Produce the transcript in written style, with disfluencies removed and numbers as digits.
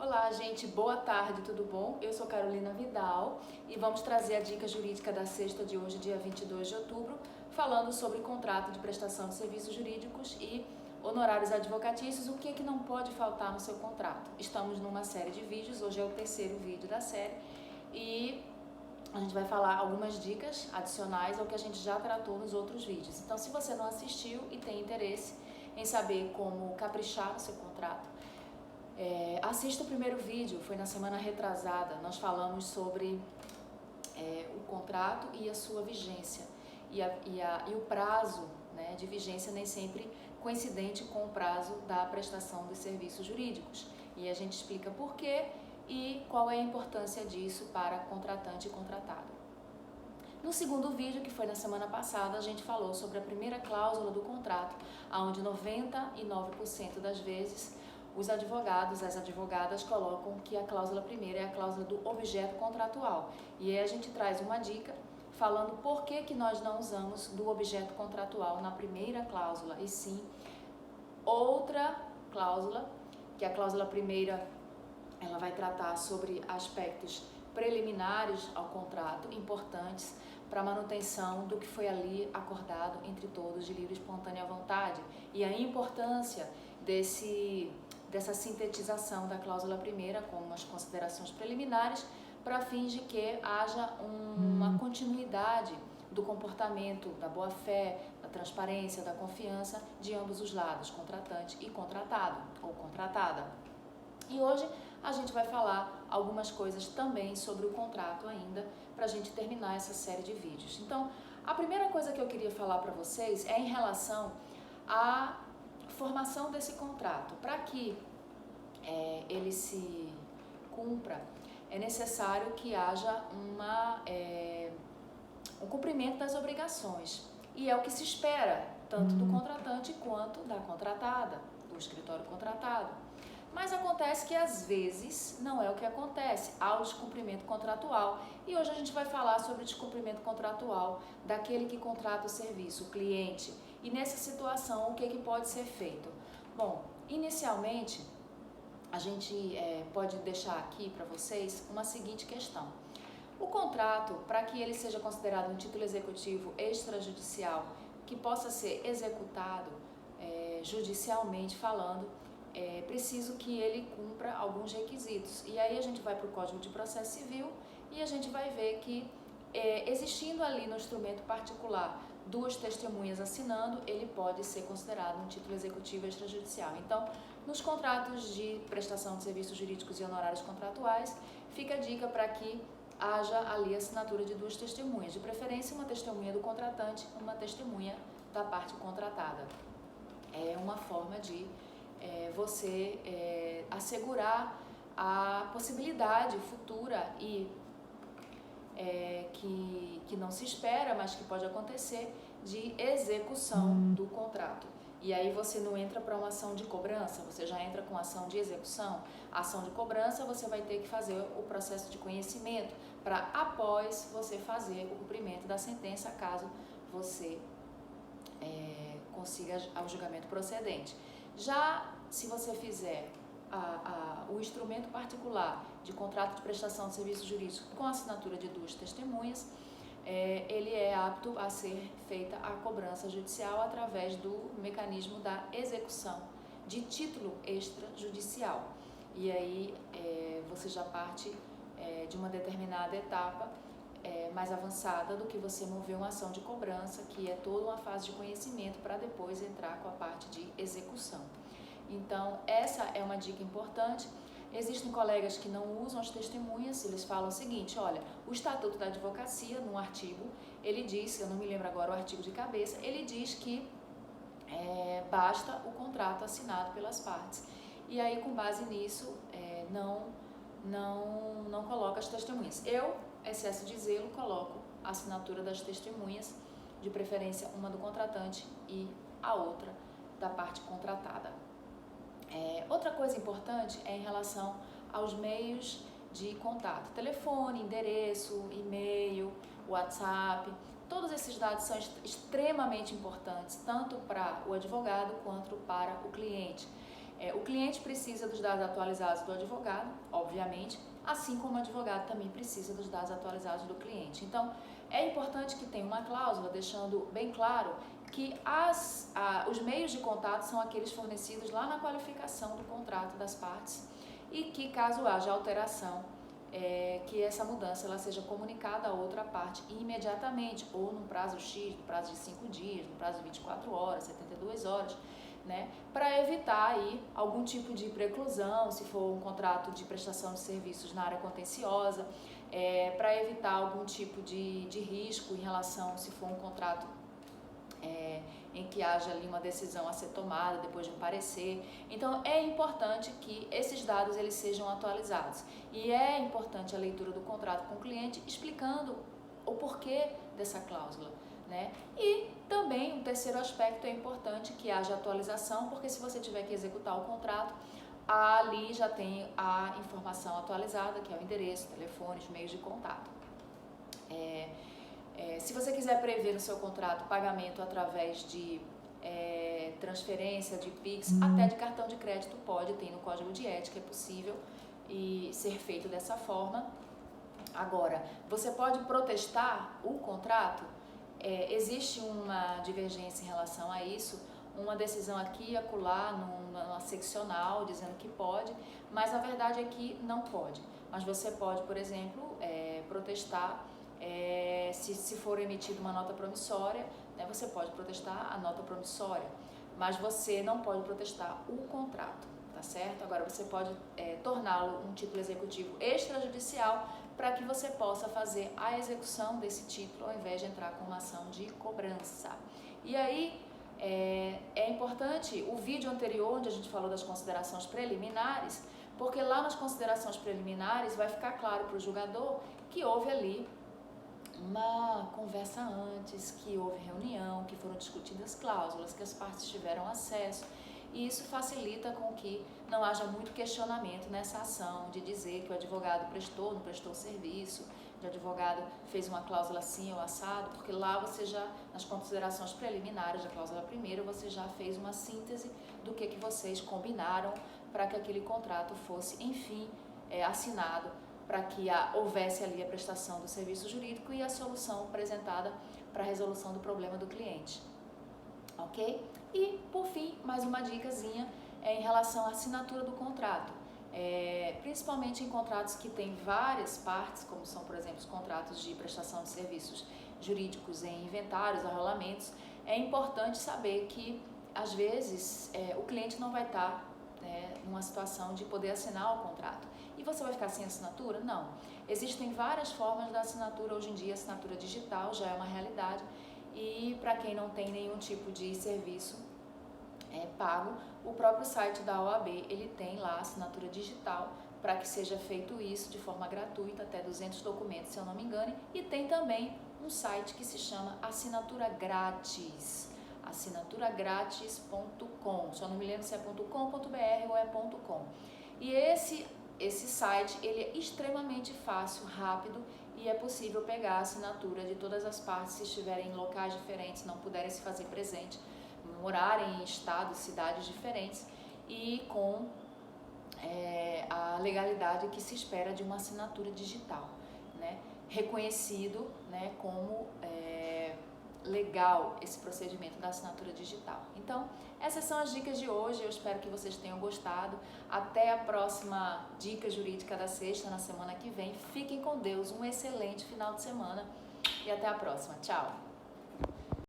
Olá, gente, boa tarde, tudo bom? Eu sou Carolina Vidal e vamos trazer a dica jurídica da sexta de hoje, dia 22 de outubro, falando sobre contrato de prestação de serviços jurídicos e honorários advocatícios, o que é que não pode faltar no seu contrato. Estamos numa série de vídeos, hoje é o terceiro vídeo da série e a gente vai falar algumas dicas adicionais ao que a gente já tratou nos outros vídeos. Então, se você não assistiu e tem interesse em saber como caprichar no seu contrato, assista o primeiro vídeo, foi na semana retrasada, nós falamos sobre o contrato e a sua vigência e o prazo, né, de vigência nem sempre coincidente com o prazo da prestação dos serviços jurídicos, e a gente explica por quê e qual é a importância disso para contratante e contratado. No segundo vídeo, que foi na semana passada, a gente falou sobre a primeira cláusula do contrato, onde 99% das vezes os advogados, as advogadas colocam que a cláusula primeira é a cláusula do objeto contratual. E aí a gente traz uma dica falando por que nós não usamos do objeto contratual na primeira cláusula, e sim outra cláusula, que a cláusula primeira ela vai tratar sobre aspectos preliminares ao contrato, importantes para a manutenção do que foi ali acordado entre todos de livre e espontânea vontade, e a importância dessa sintetização da cláusula primeira com as considerações preliminares para fins de que haja uma continuidade do comportamento, da boa-fé, da transparência, da confiança de ambos os lados, contratante e contratado ou contratada. E hoje a gente vai falar algumas coisas também sobre o contrato ainda, para a gente terminar essa série de vídeos. Então, a primeira coisa que eu queria falar para vocês é em relação à formação desse contrato. Para que ele se cumpra, é necessário que haja um cumprimento das obrigações. E é o que se espera, tanto do contratante quanto da contratada, do escritório contratado. Mas acontece que às vezes não é o que acontece, há o descumprimento contratual. E hoje a gente vai falar sobre o descumprimento contratual daquele que contrata o serviço, o cliente. E nessa situação, o que pode ser feito? Bom, inicialmente, a gente pode deixar aqui para vocês uma seguinte questão. O contrato, para que ele seja considerado um título executivo extrajudicial, que possa ser executado judicialmente falando, é preciso que ele cumpra alguns requisitos. E aí a gente vai para o Código de Processo Civil e a gente vai ver que, existindo ali no instrumento particular duas testemunhas assinando, ele pode ser considerado um título executivo extrajudicial. Então, nos contratos de prestação de serviços jurídicos e honorários contratuais, fica a dica para que haja ali a assinatura de duas testemunhas, de preferência uma testemunha do contratante e uma testemunha da parte contratada. É uma forma de você assegurar a possibilidade futura e que não se espera, mas que pode acontecer, de execução do contrato. E aí você não entra para uma ação de cobrança, você já entra com ação de execução. A ação de cobrança você vai ter que fazer o processo de conhecimento para após você fazer o cumprimento da sentença, caso você consiga o julgamento procedente. Já se você fizer o instrumento particular de contrato de prestação de serviço jurídico com assinatura de duas testemunhas, ele é apto a ser feita a cobrança judicial através do mecanismo da execução de título extrajudicial. E aí você já parte de uma determinada etapa mais avançada do que você mover uma ação de cobrança, que é toda uma fase de conhecimento para depois entrar com a parte de execução. Então, essa é uma dica importante. Existem colegas que não usam as testemunhas, eles falam o seguinte: olha, o Estatuto da Advocacia, num artigo, ele diz, eu não me lembro agora o artigo de cabeça, ele diz que basta o contrato assinado pelas partes. E aí, com base nisso, não coloca as testemunhas. Eu, excesso de zelo, coloco a assinatura das testemunhas, de preferência uma do contratante e a outra da parte contratada. Outra coisa importante é em relação aos meios de contato: telefone, endereço, e-mail, WhatsApp. Todos esses dados são extremamente importantes, tanto para o advogado quanto para o cliente. O cliente precisa dos dados atualizados do advogado, obviamente, assim como o advogado também precisa dos dados atualizados do cliente. Então, é importante que tenha uma cláusula deixando bem claro que os meios de contato são aqueles fornecidos lá na qualificação do contrato das partes e que, caso haja alteração, que essa mudança ela seja comunicada à outra parte imediatamente, ou no prazo X, no prazo de 5 dias, no prazo de 24 horas, 72 horas, né, para evitar aí algum tipo de preclusão, se for um contrato de prestação de serviços na área contenciosa, para evitar algum tipo de risco em relação, se for um contrato em que haja ali uma decisão a ser tomada depois de um parecer. Então é importante que esses dados eles sejam atualizados e é importante a leitura do contrato com o cliente explicando o porquê dessa cláusula, né? E também um terceiro aspecto é importante que haja atualização, porque se você tiver que executar o contrato, ali já tem a informação atualizada, que é o endereço, telefones, meios de contato. Se você quiser prever no seu contrato pagamento através de transferência, de Pix, até de cartão de crédito pode, tem no Código de Ética, é possível e ser feito dessa forma. Agora, você pode protestar o contrato? Existe uma divergência em relação a isso, uma decisão aqui e acolá, numa seccional, dizendo que pode, mas a verdade é que não pode. Mas você pode, por exemplo, protestar. Se for emitida uma nota promissória, né, você pode protestar a nota promissória, mas você não pode protestar o contrato, tá certo? Agora você pode torná-lo um título executivo extrajudicial para que você possa fazer a execução desse título ao invés de entrar com uma ação de cobrança. E aí é importante o vídeo anterior onde a gente falou das considerações preliminares, porque lá nas considerações preliminares vai ficar claro para o julgador que houve ali uma conversa antes, que houve reunião, que foram discutidas cláusulas, que as partes tiveram acesso, e isso facilita com que não haja muito questionamento nessa ação de dizer que o advogado prestou, não prestou serviço, que o advogado fez uma cláusula assim ou assado, porque lá você já, nas considerações preliminares da cláusula primeira, você já fez uma síntese do que vocês combinaram para que aquele contrato fosse, enfim, assinado, para que houvesse ali a prestação do serviço jurídico e a solução apresentada para a resolução do problema do cliente, ok? E, por fim, mais uma dicasinha em relação à assinatura do contrato, principalmente em contratos que têm várias partes, como são, por exemplo, os contratos de prestação de serviços jurídicos em inventários, arrolamentos, é importante saber que, às vezes, o cliente não vai estar numa situação de poder assinar o contrato. E você vai ficar sem assinatura? Não. Existem várias formas da assinatura. Hoje em dia, a assinatura digital já é uma realidade. E para quem não tem nenhum tipo de serviço pago, o próprio site da OAB, ele tem lá a assinatura digital para que seja feito isso de forma gratuita, até 200 documentos, se eu não me engano. E tem também um site que se chama Assinatura Grátis, assinaturagratis.com. Só não me lembro se é .com.br ou é .com. E esse site ele é extremamente fácil, rápido e é possível pegar a assinatura de todas as partes se estiverem em locais diferentes, não puderem se fazer presente, morarem em estados, cidades diferentes e com a legalidade que se espera de uma assinatura digital, né? Reconhecido, né, como legal esse procedimento da assinatura digital. Então, essas são as dicas de hoje, eu espero que vocês tenham gostado. Até a próxima Dica Jurídica da Sexta, na semana que vem. Fiquem com Deus, um excelente final de semana e até a próxima. Tchau!